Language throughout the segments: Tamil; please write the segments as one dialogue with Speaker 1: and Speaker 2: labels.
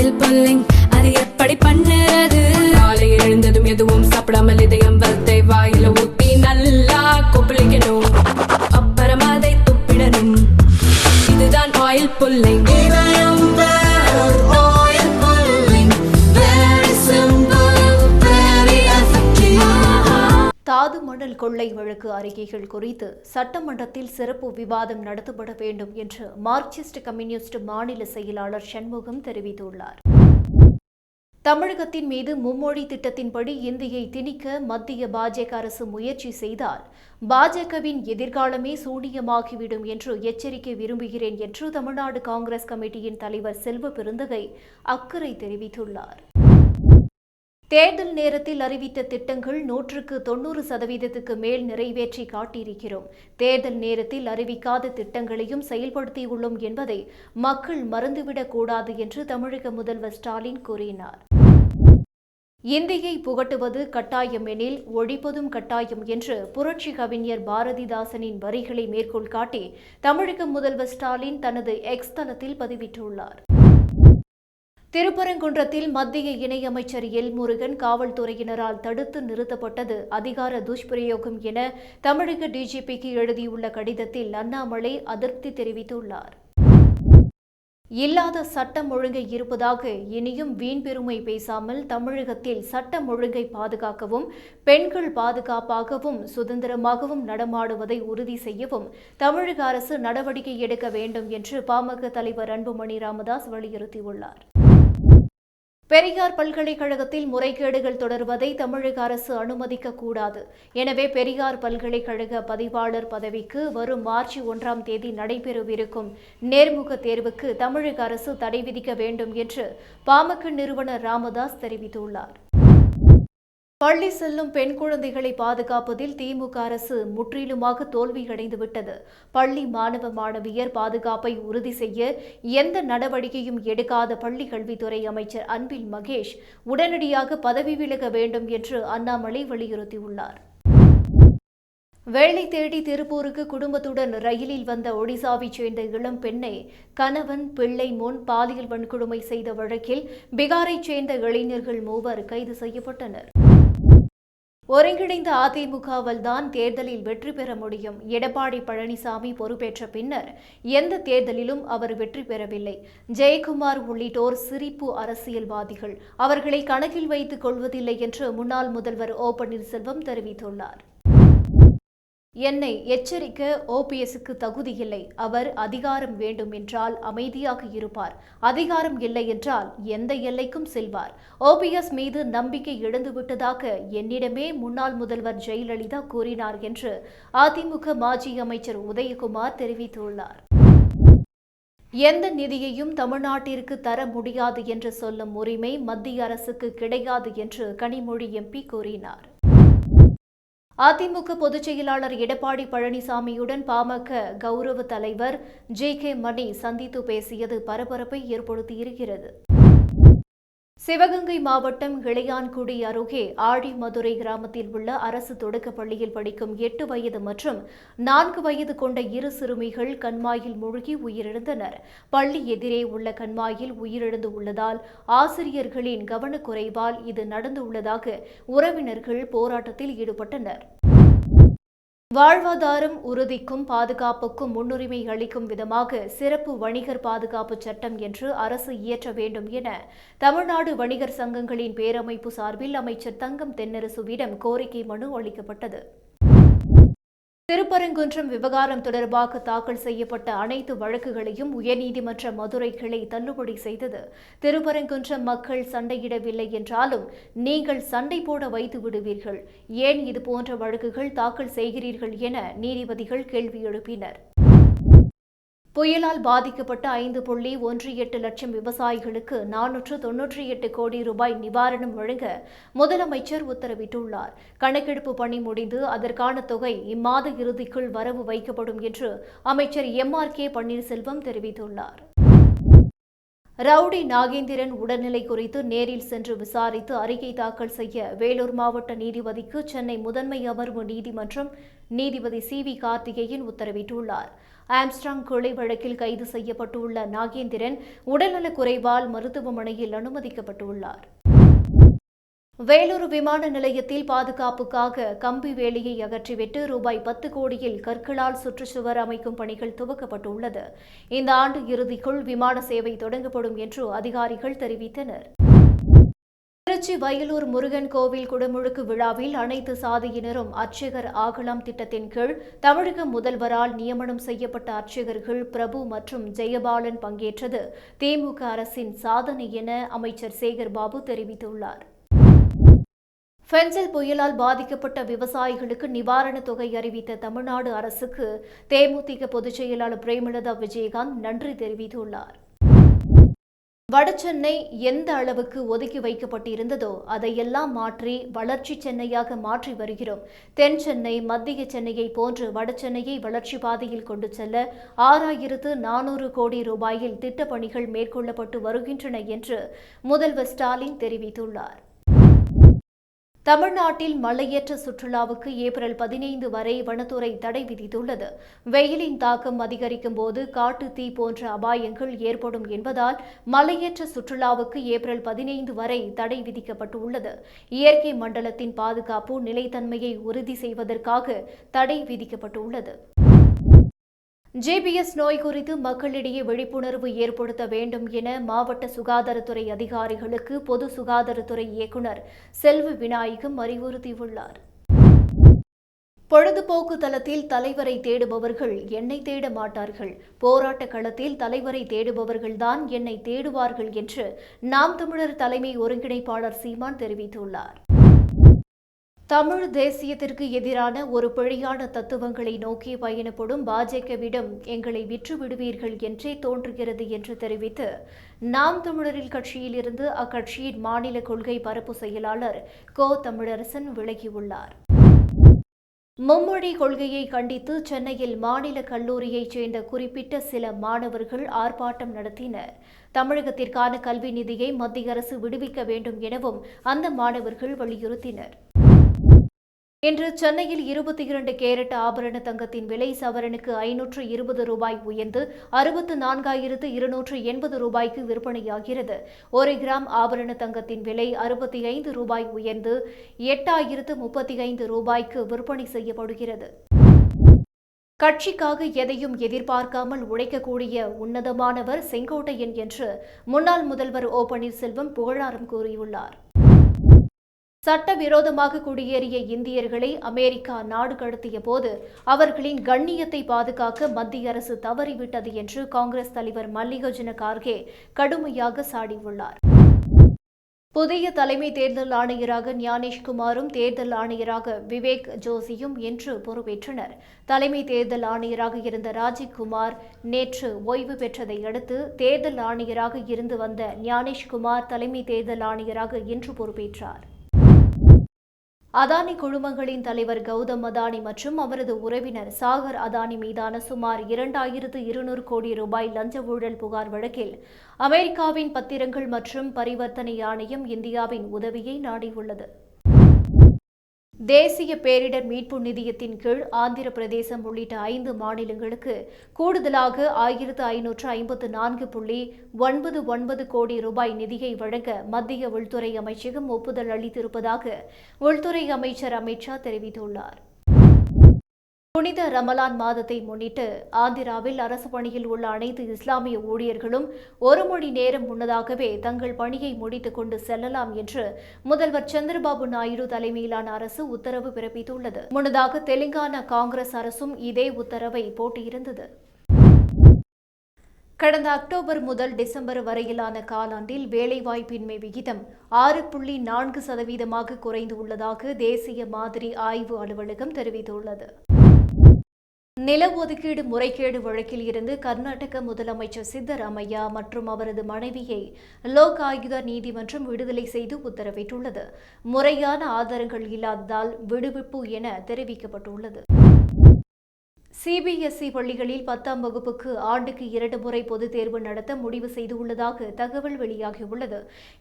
Speaker 1: ஆயில் புல்லிங் அது எப்படி பண்ணுறது? காலையில் எழுந்ததும் எதுவும் சாப்பிடாமல் இதயம் வளத்தை வாயில ஊத்தி நல்லா கொப்பளிக்கணும், அப்புறம் அதை துப்பிடணும். இதுதான் ஆயில் புல்லிங்.
Speaker 2: தாது மணல் கொள்ளை வழக்கு அறிக்கைகள் குறித்து சட்டமன்றத்தில் சிறப்பு விவாதம் நடத்தப்பட வேண்டும் என்று மார்க்சிஸ்ட் கம்யூனிஸ்ட் மாநில செயலாளர் சண்முகம் தெரிவித்துள்ளார். தமிழகத்தின் மீது மும்மொழி திட்டத்தின்படி இந்தியை திணிக்க மத்திய பாஜக அரசு முயற்சி செய்தால் பாஜகவின் எதிர்காலமே சூனியமாகிவிடும் என்று எச்சரிக்கை விரும்புகிறேன் என்று தமிழ்நாடு காங்கிரஸ் கமிட்டியின் தலைவர் செல்வ பெருந்தகை அக்கறை தெரிவித்துள்ளார். தேர்தல் நேரத்தில் அறிவித்த திட்டங்கள் 190% மேல் நிறைவேற்றி காட்டியிருக்கிறோம். தேர்தல் நேரத்தில் அறிவிக்காத திட்டங்களையும் செயல்படுத்தியுள்ளோம் என்பதை மக்கள் மறந்துவிடக் கூடாது என்று தமிழக முதல்வர் ஸ்டாலின் கூறினார். இந்தியை புகட்டுவது கட்டாயம் எனில் ஒழிப்பதும் கட்டாயம் என்று புரட்சி கவிஞர் பாரதிதாசனின் வரிகளை மேற்கோள் காட்டி தமிழக முதல்வர் ஸ்டாலின் தனது எக்ஸ் தளத்தில் பதிவிட்டுள்ளார். திருப்பரங்குன்றத்தில் மத்திய இணையமைச்சர் எல் முருகன் காவல்துறையினரால் தடுத்து நிறுத்தப்பட்டது அதிகார துஷ்பிரயோகம் என தமிழக டிஜிபிக்கு எழுதியுள்ள கடிதத்தில் அண்ணாமலை அதிருப்தி தெரிவித்துள்ளார். இல்லாத சட்டம் ஒழுங்கை இருப்பதாக இனியும் வீண் பெருமை பேசாமல் தமிழகத்தில் சட்டம் ஒழுங்கை பாதுகாக்கவும் பெண்கள் பாதுகாப்பாகவும் சுதந்திரமாகவும் நடமாடுவதை உறுதி செய்யவும் தமிழக அரசு நடவடிக்கை எடுக்க வேண்டும் என்று பாமக தலைவர் அன்புமணி ராமதாஸ் வலியுறுத்தியுள்ளார். பெரியார் பல்கலைக்கழகத்தில் முறைகேடுகள் தொடர்வதை தமிழக அரசு அனுமதிக்கக்கூடாது. எனவே பெரியார் பல்கலைக்கழக பதிவாளர் பதவிக்கு வரும் மார்ச் 1ஆம் தேதி நடைபெறவிருக்கும் நேர்முக தேர்வுக்கு தமிழக அரசு தடை விதிக்க வேண்டும் என்று பாமக நிறுவனர் ராமதாஸ் தெரிவித்துள்ளார். பள்ளி செல்லும் பெண் குழந்தைகளை பாதுகாப்பதில் திமுக அரசு முற்றிலுமாக தோல்வியடைந்துவிட்டது. பள்ளி மாணவ மாணவியர் பாதுகாப்பை உறுதி செய்ய எந்த நடவடிக்கையும் எடுக்காத பள்ளி கல்வித்துறை அமைச்சர் அன்பில் மகேஷ் உடனடியாக பதவி விலக வேண்டும் என்று அண்ணாமலை வலியுறுத்தியுள்ளார். வேலை தேடி திருப்பூருக்கு குடும்பத்துடன் ரயிலில் வந்த ஒடிசாவைச் சேர்ந்த இளம் பெண்ணை கணவன் பிள்ளை முன் பாலியல் வன்கொடுமை செய்த வழக்கில் பீகாரைச் சேர்ந்த இளைஞர்கள் 3 கைது செய்யப்பட்டனர். ஒருங்கிணைந்த அதிமுகவால் தான் தேர்தலில் வெற்றி பெற முடியும். எடப்பாடி பழனிசாமி பொறுப்பேற்ற பின்னர் எந்த தேர்தலிலும் அவர் வெற்றி பெறவில்லை. ஜெயக்குமார் உள்ளிட்டோர் சிரிப்பு அரசியல்வாதிகள், அவர்களை கணக்கில் வைத்துக் கொள்வதில்லை என்று முன்னாள் முதல்வர் ஓ பன்னீர்செல்வம் தெரிவித்துள்ளார். என்னை எச்சரிக்க ஓபிஎஸ்க்கு தகுதியில்லை. அவர் அதிகாரம் வேண்டும் என்றால் அமைதியாக இருப்பார், அதிகாரம் இல்லை என்றால் எந்த எல்லைக்கும் செல்வார். ஓபிஎஸ் மீது நம்பிக்கை இழந்துவிட்டதாக என்னிடமே முன்னாள் முதல்வர் ஜெயலலிதா கூறினார் என்று அதிமுக மாஜி அமைச்சர் உதயகுமார் தெரிவித்துள்ளார். எந்த நிதியையும் தமிழ்நாட்டிற்கு தர முடியாது என்று சொல்லும் உரிமை மத்திய அரசுக்கு கிடையாது என்று கனிமொழி எம்பி கூறினார். அதிமுக பொதுச் செயலாளர் எடப்பாடி பழனிசாமியுடன் பாமக கௌரவ தலைவர் ஜே.கே. மணி சந்தித்து பேசியது பரபரப்பை ஏற்படுத்தியிருக்கிறது. சிவகங்கை மாவட்டம் இளையான்குடி அருகே ஆழிமதுரை கிராமத்தில் உள்ள அரசு தொடக்கப் பள்ளியில் படிக்கும் 8 வயது மற்றும் 4 வயது கொண்ட 2 சிறுமிகள் கண்மாயில் மூழ்கி உயிரிழந்தனர். பள்ளி எதிரே உள்ள கண்மாயில் உயிரிழந்து உள்ளதால் ஆசிரியர்களின் கவனக்குறைவால் இது நடந்துள்ளதாக உறவினர்கள் போராட்டத்தில் ஈடுபட்டனர். வாழ்வாதாரம் உறுதிக்கும் பாதுகாப்புக்கும் முன்னுரிமை அளிக்கும் விதமாக சிறப்பு வணிகர் பாதுகாப்பு சட்டம் என்று அரசு இயற்ற வேண்டும் என தமிழ்நாடு வணிகர் சங்கங்களின் பேரமைப்பு சார்பில் அமைச்சர் தங்கம் தென்னரசுவிடம் கோரிக்கை மனு அளிக்கப்பட்டது. திருப்பரங்குன்றம் விவகாரம் தொடர்பாக தாக்கல் செய்யப்பட்ட அனைத்து வழக்குகளையும் உயர்நீதிமன்ற மதுரை கிளை தள்ளுபடி செய்தது. திருப்பரங்குன்றம் மக்கள் சண்டையிடவில்லை என்றாலும் நீங்கள் சண்டை போட வைத்து விடுவீர்கள், ஏன் இதுபோன்ற வழக்குகள் தாக்கல் செய்கிறீர்கள் என நீதிபதிகள் கேள்வி எழுப்பினர். புயலால் பாதிக்கப்பட்ட 5.18 லட்சம் விவசாயிகளுக்கு 498 கோடி ரூபாய் நிவாரணம் வழங்க முதலமைச்சர் உத்தரவிட்டுள்ளார். கணக்கெடுப்பு பணி முடிந்து அதற்கான தொகை இம்மாத இறுதிக்குள் வரவு வைக்கப்படும் என்று அமைச்சர் எம்.ஆர்.கே. பன்னீர்செல்வம் தெரிவித்துள்ளார். ரவுடி நாகேந்திரன் உடல்நிலை குறித்து நேரில் சென்று விசாரித்து அறிக்கை தாக்கல் செய்ய வேலூர் மாவட்ட நீதிபதிக்கு சென்னை முதன்மை அமர்வு நீதிமன்றம் நீதிபதி சி.வி. கார்த்திகேயன் உத்தரவிட்டுள்ளார். ஆம்ஸ்ட்ராங் கொலை வழக்கில் கைது செய்யப்பட்டுள்ள நாகேந்திரன் உடல்நலக் குறைவால் மருத்துவமனையில் அனுமதிக்கப்பட்டுள்ளார். வேலூர் விமான நிலையத்தில் பாதுகாப்புக்காக கம்பி வேலியை அகற்றிவிட்டு ரூபாய் 10 கோடியில் கற்களால் சுற்றுச்சுவர் அமைக்கும் பணிகள் துவக்கப்பட்டுள்ளது. இந்த ஆண்டு இறுதிக்குள் விமான சேவை தொடங்கப்படும் என்று அதிகாரிகள் தெரிவித்தனர். திருச்சி வயலூர் முருகன் கோவில் குடமுழுக்கு விழாவில் அனைத்து சாதியினரும் அர்ச்சகர் ஆகலாம் திட்டத்தின் கீழ் தமிழக முதல்வரால் நியமனம் செய்யப்பட்ட அர்ச்சகர்கள் பிரபு மற்றும் ஜெயபாலன் பங்கேற்றது திமுக அரசின் சாதனை என அமைச்சர் சேகர்பாபு தெரிவித்துள்ளார். பென்சில் புயலால் பாதிக்கப்பட்ட விவசாயிகளுக்கு நிவாரணத் தொகை அறிவித்த தமிழ்நாடு அரசுக்கு தேமுதிக பொதுச் செயலாளர் பிரேமலதா விஜயகாந்த் நன்றி தெரிவித்துள்ளார். வடசென்னை எந்த அளவுக்கு ஒதுக்கி வைக்கப்பட்டிருந்ததோ அதையெல்லாம் மாற்றி வளர்ச்சி சென்னையாக மாற்றி வருகிறோம். தென் சென்னை மத்திய சென்னையை போன்று வடசென்னையை வளர்ச்சி பாதையில் கொண்டு செல்ல 6400 கோடி ரூபாயில் திட்டப்பணிகள் மேற்கொள்ளப்பட்டு வருகின்றன என்று முதல்வர் ஸ்டாலின் தெரிவித்துள்ளார். தமிழ்நாட்டில் மலையேற்ற சுற்றுலாவுக்கு ஏப்ரல் 15 வரை வனத்துறை தடை விதித்துள்ளது. வெயிலின் தாக்கம் அதிகரிக்கும் போது காட்டு தீ போன்ற அபாயங்கள் ஏற்படும் என்பதால் மலையேற்ற சுற்றுலாவுக்கு ஏப்ரல் 15 வரை தடை விதிக்கப்பட்டுள்ளது. இயற்கை மண்டலத்தின் பாதுகாப்பு நிலைத்தன்மையை உறுதி செய்வதற்காக தடை விதிக்கப்பட்டுள்ளது. ஜிபிஎஸ் நோய் குறித்து மக்களிடையே விழிப்புணர்வு ஏற்படுத்த வேண்டும் என மாவட்ட சுகாதாரத்துறை அதிகாரிகளுக்கு பொது சுகாதாரத்துறை இயக்குநர் செல்வ விநாயகம் அறிவுறுத்தியுள்ளார். பொழுதுபோக்கு தளத்தில் தலைவரை தேடுபவர்கள் என்னை தேட மாட்டார்கள், போராட்ட களத்தில் தலைவரை தேடுபவர்கள்தான் என்னை தேடுவார்கள் என்று நாம் தமிழர் தலைமை ஒருங்கிணைப்பாளர் சீமான் தெரிவித்துள்ளார். தமிழ் தேசியத்திற்கு எதிரான ஒரு பிழையான தத்துவங்களை நோக்கி பயணப்படும் பாஜகவிடம் எங்களை விற்று விடுவீர்கள் என்றே தோன்றுகிறது என்று தெரிவித்து நாம் தமிழரில் கட்சியிலிருந்து அக்கட்சியின் மாநில கொள்கை பரப்பு செயலாளர் கோ தமிழரசன் விலகியுள்ளார். மும்மொழி கொள்கையை கண்டித்து சென்னையில் மாநில கல்லூரியைச் சேர்ந்த குறிப்பிட்ட சில மாணவர்கள் ஆர்ப்பாட்டம் நடத்தினர். தமிழகத்திற்கான கல்வி நிதியை மத்திய அரசு விடுவிக்க வேண்டும் எனவும் அந்த மாணவர்கள் வலியுறுத்தினர். இன்று சென்னையில் 22 கேரட் ஆபரண தங்கத்தின் விலை சவரனுக்கு 520 ரூபாய் உயர்ந்து 64,280 ரூபாய்க்கு விற்பனையாகிறது. 1 கிராம் ஆபரண தங்கத்தின் விலை 65 ரூபாய் உயர்ந்து 8,035 ரூபாய்க்கு விற்பனை செய்யப்படுகிறது. கட்சிக்காக எதையும் எதிர்பார்க்காமல் உழைக்கக்கூடிய உன்னதமானவர் செங்கோட்டையன் என்று முன்னாள் முதல்வர் ஓ பன்னீர்செல்வம் புகழாரம் கூறியுள்ளார். சட்டவிரோதமாக குடியேறிய இந்தியர்களை அமெரிக்கா நாடு கடத்திய போது அவர்களின் கண்ணியத்தை பாதுகாக்க மத்திய அரசு தவறிவிட்டது என்று காங்கிரஸ் தலைவர் மல்லிகார்ஜுன கார்கே கடுமையாக சாடியுள்ளார். புதிய தலைமை தேர்தல் ஆணையராக ஞானேஷ்குமாரும் தேர்தல் ஆணையராக விவேக் ஜோஷியும் இன்று பொறுப்பேற்றனர். தலைமை தேர்தல் ஆணையராக இருந்த ராஜீவ்குமார் நேற்று ஓய்வு பெற்றதை அடுத்து தேர்தல் ஆணையராக இருந்து வந்த ஞானேஷ்குமார் தலைமை தேர்தல் ஆணையராக இன்று பொறுப்பேற்றார். அதானி குழுமங்களின் தலைவர் கௌதம் அதானி மற்றும் அவரது உறவினர் சாகர் அதானி மீதான சுமார் 2200 கோடி ரூபாய் லஞ்ச ஊழல் புகார் வழக்கில் அமெரிக்காவின் பத்திரங்கள் மற்றும் பரிவர்த்தனை ஆணையம் இந்தியாவின் உதவியை நாடியுள்ளது. தேசிய பேரிடர் மீட்பு நிதியத்தின் கீழ் ஆந்திர பிரதேசம் உள்ளிட்ட 5 மாநிலங்களுக்கு கூடுதலாக 1554.99 கோடி ரூபாய் நிதியை வழங்க மத்திய உள்துறை அமைச்சகம் ஒப்புதல் அளித்திருப்பதாக உள்துறை அமைச்சர் அமித் ஷா தெரிவித்துள்ளார். புனித ரமலான் மாதத்தை முன்னிட்டு ஆந்திராவில் அரசு பணியில் உள்ள அனைத்து இஸ்லாமிய ஊழியர்களும் 1 மணி நேரம் முன்னதாகவே தங்கள் பணியை முடித்துக் கொண்டு செல்லலாம் என்று முதல்வர் சந்திரபாபு நாயுடு தலைமையிலான அரசு உத்தரவு பிறப்பித்துள்ளது. முன்னதாக தெலுங்கானா காங்கிரஸ் அரசும் இதே உத்தரவை போட்டியிருந்தது. கடந்த அக்டோபர் முதல் டிசம்பர் வரையிலான காலாண்டில் வேலைவாய்ப்பின்மை விகிதம் 6.4% குறைந்து உள்ளதாக தேசிய மாதிரி ஆய்வு அலுவலகம் தெரிவித்துள்ளது. நில ஒதுக்கீடு முறைகேடு வழக்கில் இருந்து கர்நாடக முதலமைச்சர் சித்தராமையா மற்றும் அவரது மனைவியை லோக் ஆயுக்தா நீதிமன்றம் விடுதலை செய்து உத்தரவிட்டுள்ளது. முறையான ஆதாரங்கள் இல்லாததால் விடுவிப்பு என தெரிவிக்கப்பட்டுள்ளது. சிபிஎஸ்இ பள்ளிகளில் 10ஆம் வகுப்புக்கு ஆண்டுக்கு 2 முறை பொதுத் தேர்வு நடத்த முடிவு செய்துள்ளதாக தகவல் வெளியாகியுள்ளது.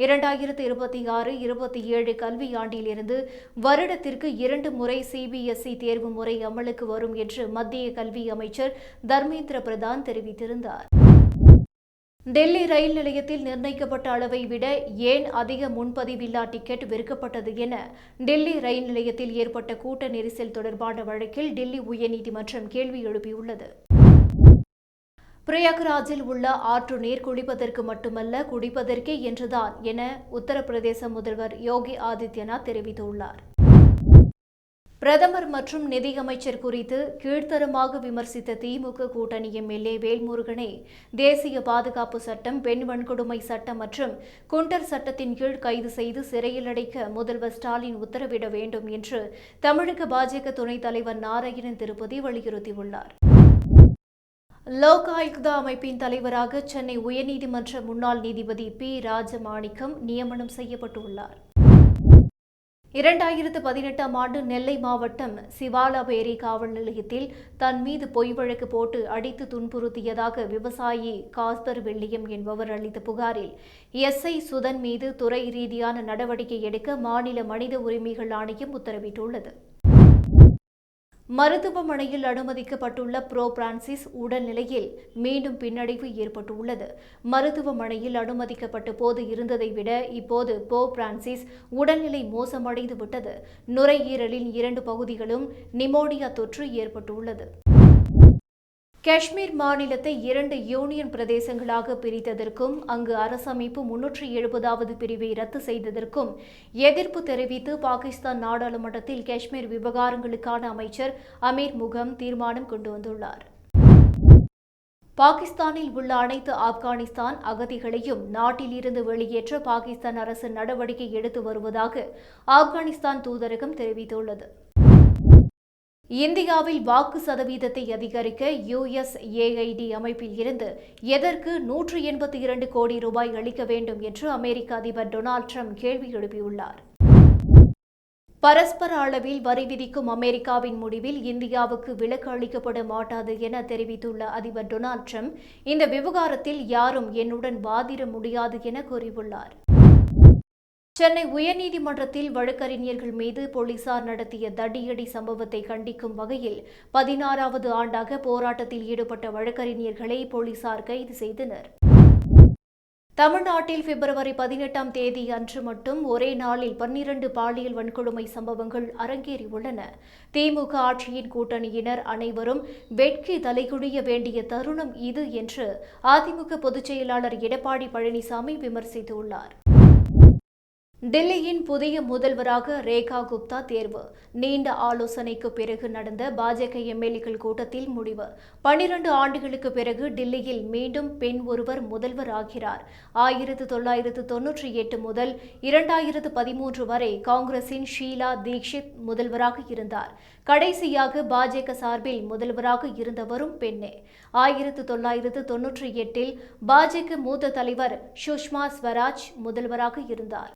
Speaker 2: 2026-27 கல்வியாண்டிலிருந்து வருடத்திற்கு 2 முறை சிபிஎஸ்இ தேர்வு முறை அமலுக்கு வரும் என்று மத்திய கல்வி அமைச்சர் தர்மேந்திர பிரதான் தெரிவித்திருந்தார். டெல்லி ரயில் நிலையத்தில் நிர்ணயிக்கப்பட்ட அளவை விட ஏன் அதிக முன்பதிவில்லா டிக்கெட் விற்கப்பட்டது என டெல்லி ரயில் நிலையத்தில் ஏற்பட்ட கூட்ட நெரிசல் தொடர்பான வழக்கில் டெல்லி உயர்நீதிமன்றம் கேள்வி எழுப்பியுள்ளது. பிரயாக்ராஜில் உள்ள ஆற்று நீர் குளிப்பதற்கு மட்டுமல்ல குடிப்பதற்கே என்றுதான் என உத்தரப்பிரதேச முதல்வர் யோகி ஆதித்யநாத் தெரிவித்துள்ளார். பிரதமர் மற்றும் நிதியமைச்சர் குறித்து கீழ்த்தரமாக விமர்சித்த திமுக கூட்டணி எம்எல்ஏ வேல்முருகனை தேசிய பாதுகாப்பு சட்டம், பெண் வன்கொடுமை சட்டம் மற்றும் குண்டர் சட்டத்தின் கீழ் கைது செய்து சிறையில் அடைக்க முதல்வர் ஸ்டாலின் உத்தரவிட வேண்டும் என்று தமிழக பாஜக துணைத் தலைவர் நாராயணன் திருப்பதி வலியுறுத்தியுள்ளார். லோக் ஆயுக்தா அமைப்பின் தலைவராக சென்னை உயர்நீதிமன்ற முன்னாள் நீதிபதி பி. ராஜமாணிக்கம் நியமனம் செய்யப்பட்டுள்ளார். 2018ஆம் ஆண்டு நெல்லை மாவட்டம் சிவாலாபேரி காவல் நிலையத்தில் தன் மீது பொய் வழக்கு போட்டு அடித்து துன்புறுத்தியதாக விவசாயி காஸ்பர் வெள்ளியம் என்பவர் அளித்த புகாரில் எஸ்ஐ சுதன் மீது துறை ரீதியான நடவடிக்கை எடுக்க மாநில மனித உரிமைகள் ஆணையம் உத்தரவிட்டுள்ளது. மருத்துவமனையில் அனுமதிக்கப்பட்டுள்ள ப்ரோ பிரான்சிஸ் உடல்நிலையில் மீண்டும் பின்னடைவு ஏற்பட்டுள்ளது. மருத்துவமனையில் அனுமதிக்கப்பட்ட போது இருந்ததை விட இப்போது ப்ரோ பிரான்சிஸ் உடல்நிலை மோசமடைந்து விட்டது. நுரையீரலின் 2 பகுதிகளும் நிமோனியா தொற்று ஏற்பட்டுள்ளது. காஷ்மீர் மாநிலத்தை 2 யூனியன் பிரதேசங்களாக பிரித்ததற்கும் அங்கு அரசமைப்பு 370வது பிரிவை ரத்து செய்ததற்கும் எதிர்ப்பு தெரிவித்து பாகிஸ்தான் நாடாளுமன்றத்தில் காஷ்மீர் விவகாரங்களுக்கான அமைச்சர் அமீர் முகம் தீர்மானம் கொண்டு வந்துள்ளார். பாகிஸ்தானில் உள்ள அனைத்து ஆப்கானிஸ்தான் அகதிகளையும் நாட்டில் இருந்து வெளியேற்ற பாகிஸ்தான் அரசு நடவடிக்கை எடுத்து வருவதாக ஆப்கானிஸ்தான் தூதரகம் தெரிவித்துள்ளது. இந்தியாவில் வாக்கு சதவீதத்தை அதிகரிக்க USAID அமைப்பில் இருந்து எதற்கு 182 கோடி ரூபாய் அளிக்க வேண்டும் என்று அமெரிக்க அதிபர் டொனால்ட் ட்ரம்ப் கேள்வி எழுப்பியுள்ளார். பரஸ்பர அளவில் வரி விதிக்கும் அமெரிக்காவின் முடிவில் இந்தியாவுக்கு விலக்கு அளிக்கப்பட மாட்டாது என தெரிவித்துள்ள அதிபர் டொனால்ட் ட்ரம்ப் இந்த விவகாரத்தில் யாரும் என்னுடன் வாதிட முடியாது என கூறியுள்ளார். சென்னை உயர்நீதிமன்றத்தில் வழக்கறிஞர்கள் மீது போலீசார் நடத்திய தடியடி சம்பவத்தை கண்டிக்கும் வகையில் 16வது ஆண்டாக போராட்டத்தில் ஈடுபட்ட வழக்கறிஞர்களை போலீசார் கைது செய்தனர். தமிழ்நாட்டில் பிப்ரவரி 18ஆம் தேதி அன்று மட்டும் ஒரே நாளில் 12 பாலியல் வன்கொடுமை சம்பவங்கள் அரங்கேறியுள்ளன. திமுக ஆட்சியின் கூட்டணியினர் அனைவரும் வெட்கி தலைகுனிய வேண்டிய தருணம் இது என்று அதிமுக பொதுச் செயலாளர் எடப்பாடி பழனிசாமி விமர்சித்துள்ளார். டெல்லியின் புதிய முதல்வராக ரேகா குப்தா தேர்வு. நீண்ட ஆலோசனைக்கு பிறகு நடந்த பாஜக எம்எல்ஏக்கள் கூட்டத்தில் முடிவு. 12 ஆண்டுகளுக்கு பிறகு டெல்லியில் மீண்டும் பெண் ஒருவர் முதல்வர் ஆகிறார். 1998 முதல் 2013 வரை காங்கிரசின் ஷீலா தீக்ஷித் முதல்வராக இருந்தார். கடைசியாக பாஜக சார்பில் முதல்வராக இருந்தவரும் பெண்ணே. 1998இல் பாஜக மூத்த தலைவர் சுஷ்மா ஸ்வராஜ் முதல்வராக இருந்தார்.